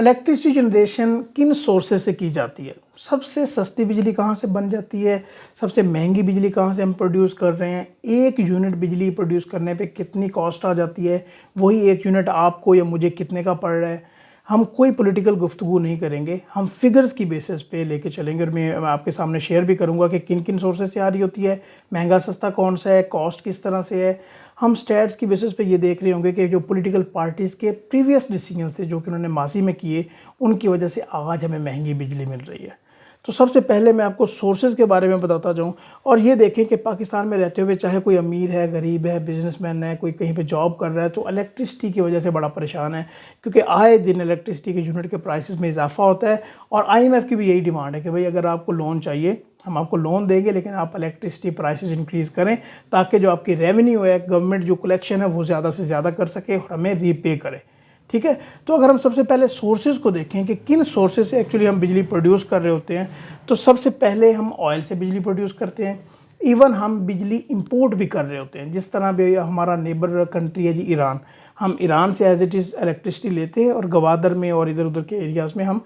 Electricity generation किन sources से की जाती है? सबसे सस्ती बिजली कहाँ से बन जाती है? सबसे महंगी बिजली कहाँ से हम प्रोड्यूस कर रहे हैं? एक यूनिट बिजली प्रोड्यूस करने पे कितनी कॉस्ट आ जाती है? वही एक यूनिट आपको या मुझे कितने का पड़ रहा है? हम कोई पॉलिटिकल गुफ्तगू नहीं करेंगे, हम फिगर्स की बेसिस पे लेके चलेंगे और मैं आपके सामने शेयर भी करूंगा कि किन किन सोर्सेज से आ रही होती है, महंगा सस्ता कौन सा है, कॉस्ट किस तरह से है। हम स्टैट्स की बेसिस पे ये देख रहे होंगे कि जो पॉलिटिकल पार्टीज़ के प्रीवियस डिसीजंस थे जो कि उन्होंने माजी में किए, उनकी वजह से आज हमें महंगी बिजली मिल रही है। तो सबसे पहले मैं आपको सोर्सेज के बारे में बताता जाऊं और ये देखें कि पाकिस्तान में रहते हुए चाहे कोई अमीर है, गरीब है, बिजनेसमैन है, कोई कहीं पे जॉब कर रहा है, तो इलेक्ट्रिसिटी की वजह से बड़ा परेशान है, क्योंकि आए दिन इलेक्ट्रिसिटी के यूनिट के प्राइसेस में इजाफा होता है। और IMF की भी यही डिमांड है कि भाई अगर आपको लोन चाहिए हम आपको लोन देंगे, लेकिन आप इलेक्ट्रिसिटी प्राइसेस इंक्रीज़ करें ताकि जो आपकी रेवेन्यू है, गवर्नमेंट जो कलेक्शन है वो ज़्यादा से ज़्यादा कर सके और हमें रीपे करे। ठीक है, तो अगर हम सबसे पहले सोर्सेज को देखें कि किन सोर्सेज से एक्चुअली हम बिजली प्रोड्यूस कर रहे होते हैं, तो सबसे पहले हम ऑयल से बिजली प्रोड्यूस करते हैं। इवन हम बिजली इंपोर्ट भी कर रहे होते हैं, जिस तरह भी हमारा नेबर कंट्री है जी ईरान, हम ईरान से एज इट इज़ इलेक्ट्रिसिटी लेते हैं और गवादर में और इधर उधर के एरियाज़ में हम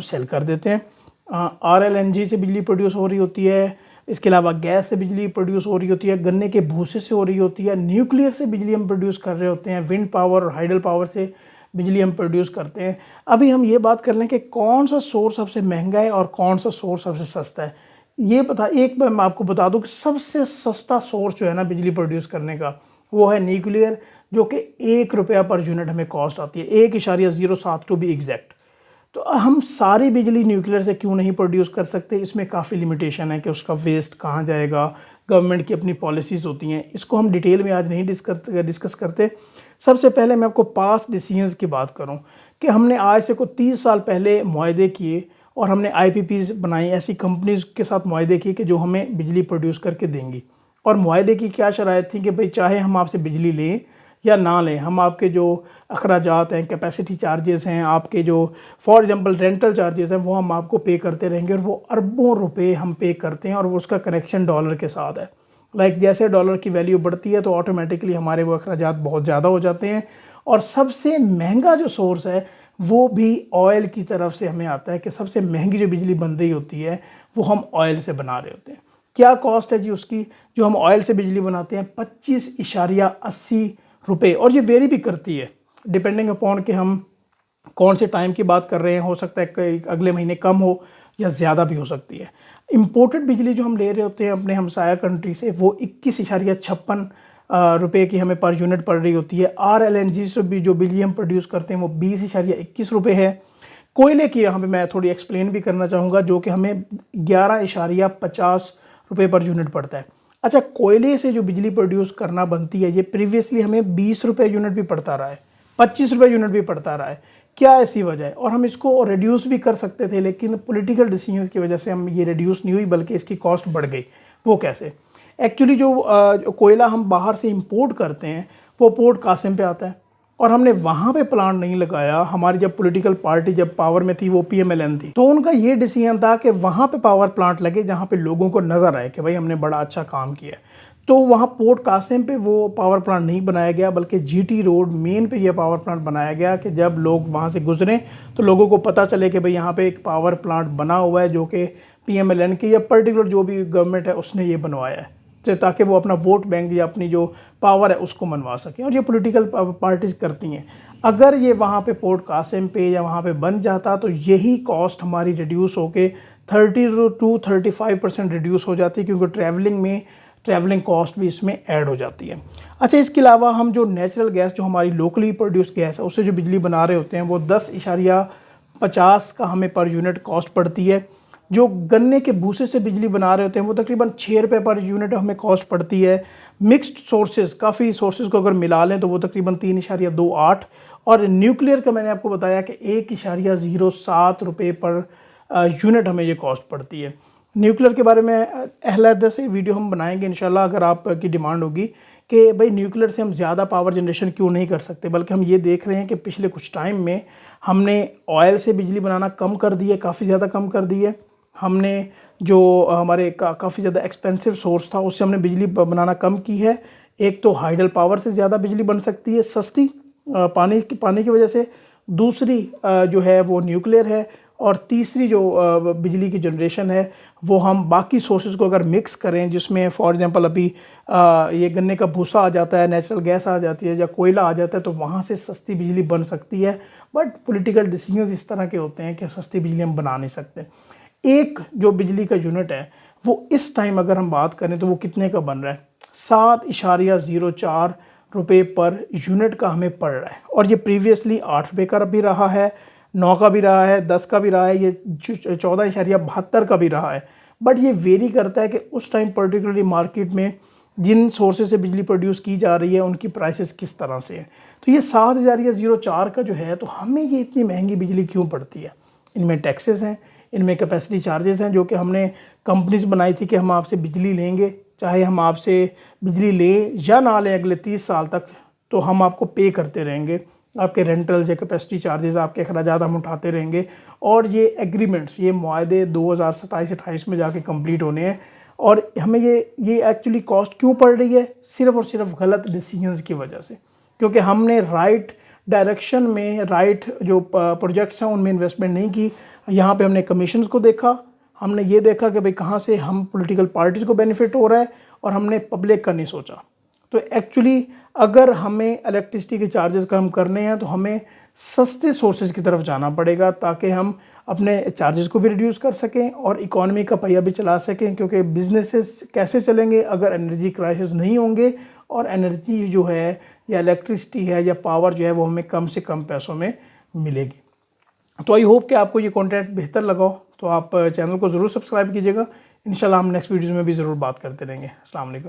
सेल कर देते हैं। RLNG से बिजली प्रोड्यूस हो रही होती है, इसके अलावा गैस से बिजली प्रोड्यूस हो रही होती है, गन्ने के भूसे से हो रही होती है, न्यूक्लियर से बिजली हम प्रोड्यूस कर रहे होते हैं, विंड पावर और हाइडल पावर से बिजली हम प्रोड्यूस करते हैं। अभी हम ये बात कर लें कि कौन सा सोर्स सबसे महंगा है और कौन सा सोर्स सबसे सस्ता है। ये एक बार मैं आपको बता दूं कि सबसे सस्ता सोर्स जो है ना बिजली प्रोड्यूस करने का, वो है न्यूक्लियर, जो कि ₹1 पर यूनिट हमें कॉस्ट आती है, 1.07 टू बी एग्जैक्ट। तो हम सारी बिजली न्यूक्लियर से क्यों नहीं प्रोड्यूस कर सकते? इसमें काफ़ी लिमिटेशन है कि उसका वेस्ट कहाँ जाएगा, गवर्नमेंट की अपनी पॉलिसीज़ होती हैं, इसको हम डिटेल में आज नहीं डिस्कस करते। सबसे पहले मैं आपको पास्ट डिसीजंस की बात करूं कि हमने आज से कोई 30 साल पहले मुआहदे किए और हमने IPPs बनाई, ऐसी कंपनीज के साथ मुआहदे किए कि जो हमें बिजली प्रोड्यूस करके देंगी। और मुआहदे की क्या शराइत थी कि भाई चाहे हम आपसे बिजली लें या ना लें, हम आपके जो अखराजात हैं, कैपेसिटी चार्जेस हैं, आपके जो फॉर एग्जांपल रेंटल चार्जेस हैं, वो हम आपको पे करते रहेंगे। और वो अरबों रुपए हम पे करते हैं और वो उसका कनेक्शन डॉलर के साथ है। जैसे डॉलर की वैल्यू बढ़ती है तो ऑटोमेटिकली हमारे वो अखराजात बहुत ज़्यादा हो जाते हैं। और सबसे महंगा जो सोर्स है वो भी ऑयल की तरफ से हमें आता है कि सबसे महंगी जो बिजली बन रही होती है वो हम ऑयल से बना रहे होते हैं। क्या कॉस्ट है जी उसकी? जो हम ऑयल से बिजली बनाते हैं 25.80 रुपये, और ये वेरी भी करती है डिपेंडिंग अपॉन कि हम कौन से टाइम की बात कर रहे हैं। हो सकता है कि अगले महीने कम हो या ज़्यादा भी हो सकती है। इंपोर्टेड बिजली जो हम ले रहे होते हैं अपने हमसाया कंट्री से, वो 21.56 रुपये की हमें पर यूनिट पड़ रही होती है। RLNG से भी जो बिजली हम प्रोड्यूस करते हैं वो 20.21 रुपये है। कोयले की यहाँ पे मैं थोड़ी एक्सप्लेन भी करना चाहूँगा, जो कि हमें 11.50 रुपये पर यूनिट पड़ता है। अच्छा, कोयले से जो बिजली प्रोड्यूस करना बनती है, ये प्रीवियसली हमें 20 रुपये यूनिट भी पड़ता रहा है, 25 रुपये यूनिट भी पड़ता रहा है। क्या ऐसी वजह है? और हम इसको रिड्यूस भी कर सकते थे, लेकिन पॉलिटिकल डिसीजंस की वजह से हम ये रिड्यूस नहीं हुई, बल्कि इसकी कॉस्ट बढ़ गई। वो कैसे? एक्चुअली जो कोयला हम बाहर से इंपोर्ट करते हैं वो पोर्ट कासिम पे आता है और हमने वहाँ पे प्लांट नहीं लगाया। हमारी जब पॉलिटिकल पार्टी जब पावर में थी, वो PMLN थी, तो उनका ये डिसीजन था कि वहाँ पे पावर प्लांट लगे जहाँ पे लोगों को नज़र आए कि भाई हमने बड़ा अच्छा काम किया है। तो वहाँ पोर्ट कासिम पे वो पावर प्लांट नहीं बनाया गया, बल्कि GT रोड मेन पे ये पावर प्लांट बनाया गया कि जब लोग वहाँ से गुजरें तो लोगों को पता चले कि भाई यहाँ पे एक पावर प्लांट बना हुआ है, जो कि PMLN की या पर्टिकुलर जो भी गवर्नमेंट है उसने ये बनवाया है, ताकि वो अपना वोट बैंक या अपनी जो पावर है उसको मनवा सकें। और ये पॉलिटिकल पार्टीज करती हैं। अगर ये वहाँ पे पोर्ट कासिम पे या वहाँ पे बन जाता तो यही कॉस्ट हमारी रिड्यूस होके 30 to 35% रिड्यूस हो जाती, क्योंकि ट्रैवलिंग कॉस्ट भी इसमें ऐड हो जाती है। अच्छा, इसके अलावा हम जो नेचुरल गैस, जो हमारी लोकली प्रोड्यूस गैस है, उससे जो बिजली बना रहे होते हैं वो 10.50 का हमें पर यूनिट कॉस्ट पड़ती है। जो गन्ने के भूसे से बिजली बना रहे होते हैं वो तकरीबन 6 रुपये पर यूनिट हमें कॉस्ट पड़ती है। मिक्स्ड सोर्सेज, काफ़ी सोर्सेज को अगर मिला लें तो वो तकरीबन 3.28। और न्यूक्लियर का मैंने आपको बताया कि 1.07 रुपये पर यूनिट हमें ये कॉस्ट पड़ती है। न्यूक्लियर के बारे में अलहदा से वीडियो हम बनाएंगे इंशाल्लाह, अगर आपकी डिमांड होगी कि भाई न्यूक्लियर से हम ज़्यादा पावर जनरेशन क्यों नहीं कर सकते। बल्कि हम ये देख रहे हैं कि पिछले कुछ टाइम में हमने ऑयल से बिजली बनाना कम कर दी है, काफ़ी ज़्यादा कम कर दी है। हमने जो हमारे काफ़ी ज़्यादा एक्सपेंसिव सोर्स था उससे हमने बिजली बनाना कम की है। एक तो हाइडल पावर से ज़्यादा बिजली बन सकती है सस्ती, पानी की वजह से। दूसरी जो है वो न्यूक्लियर है, और तीसरी जो बिजली की जनरेशन है वो हम बाकी सोर्सेज को अगर मिक्स करें, जिसमें फॉर एग्जांपल अभी ये गन्ने का भूसा आ जाता है, नेचुरल गैस आ जाती है या कोयला आ जाता है, तो वहाँ से सस्ती बिजली बन सकती है। बट पॉलिटिकल डिसीजंस इस तरह के होते हैं कि सस्ती बिजली हम बना नहीं सकते। एक जो बिजली का यूनिट है वो इस टाइम अगर हम बात करें तो वो कितने का बन रहा है, 7.04 रुपये पर यूनिट का हमें पड़ रहा है। और ये प्रीवियसली 8 रुपये का भी रहा है, 9 का भी रहा है, 10 का भी रहा है, ये 14.72 का भी रहा है। बट ये वेरी करता है कि उस टाइम पर्टिकुलरली मार्केट में जिन सोर्सेज से बिजली प्रोड्यूस की जा रही है उनकी प्राइसेस किस तरह से हैं। तो ये 7,004 का जो है, तो हमें ये इतनी महंगी बिजली क्यों पड़ती है? इनमें टैक्सेस हैं, इनमें कैपेसिटी चार्जेस हैं, जो कि हमने कंपनीज बनाई थी कि हम आपसे बिजली लेंगे, चाहे हम आपसे बिजली लें या ना लें अगले 30 साल तक, तो हम आपको पे करते रहेंगे। आपके रेंटल्स या कैपेसिटी चार्जेस, आपके अखराजात हम उठाते रहेंगे। और ये एग्रीमेंट्स, ये मुआहदे 2027-28 में जाके कंप्लीट होने हैं। और हमें ये एक्चुअली कॉस्ट क्यों पड़ रही है? सिर्फ और सिर्फ गलत डिसीजंस की वजह से, क्योंकि हमने राइट डायरेक्शन में, राइट जो प्रोजेक्ट्स हैं उनमें इन्वेस्टमेंट नहीं की। यहाँ पे हमने कमीशंस को देखा, हमने ये देखा कि भाई कहाँ से हम पॉलिटिकल पार्टीज़ को बेनिफिट हो रहा है, और हमने पब्लिक का नहीं सोचा। तो एक्चुअली अगर हमें इलेक्ट्रिसिटी के चार्जेस कम करने हैं तो हमें सस्ते सोर्सेज की तरफ जाना पड़ेगा, ताकि हम अपने चार्जेस को भी रिड्यूस कर सकें और इकोनॉमी का पहिया भी चला सकें। क्योंकि बिजनेसेस कैसे चलेंगे अगर एनर्जी क्राइसिस नहीं होंगे, और एनर्जी जो है या इलेक्ट्रिसिटी है या पावर जो है वो हमें कम से कम पैसों में मिलेगी। तो आई होप कि आपको ये कंटेंट बेहतर लगा हो, तो आप चैनल को ज़रूर सब्सक्राइब कीजिएगा। इंशाल्लाह हम नेक्स्ट वीडियोज़ में भी ज़रूर बात करते रहेंगे। अस्सलाम वालेकुम।